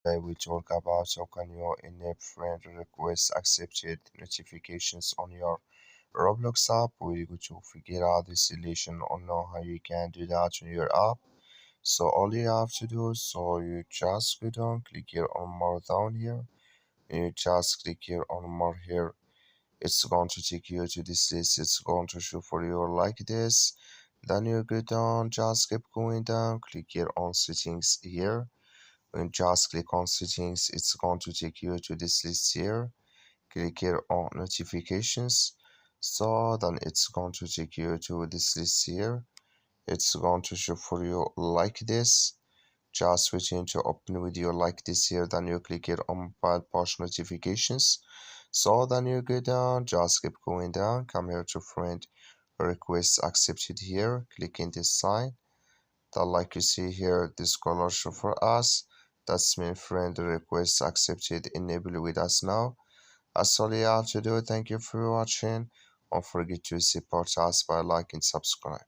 We talk about how can you enable friend requests accepted notifications on your Roblox app. We're going to figure out the solution on how you can do that on your app. So all you have to do, so you just go down, click here on more down here, and you just click here on more here. It's going to take you to this list. It's going to show for you like this. Then you go down, just keep going down, click here on settings here. When you just click on settings, it's going to take you to this list here. Click here on notifications. So then it's going to take you to this list here. It's going to show for you like this. Just waiting to open video like this here. Then you click here on mobile push notifications. So then you go down, just keep going down, come here to friend requests accepted here, click in this sign. Then like you see here, this color show for us. That's mean friend request accepted, enable with us now. That's all you have to do. Thank you for watching. Don't forget to support us by liking, subscribe.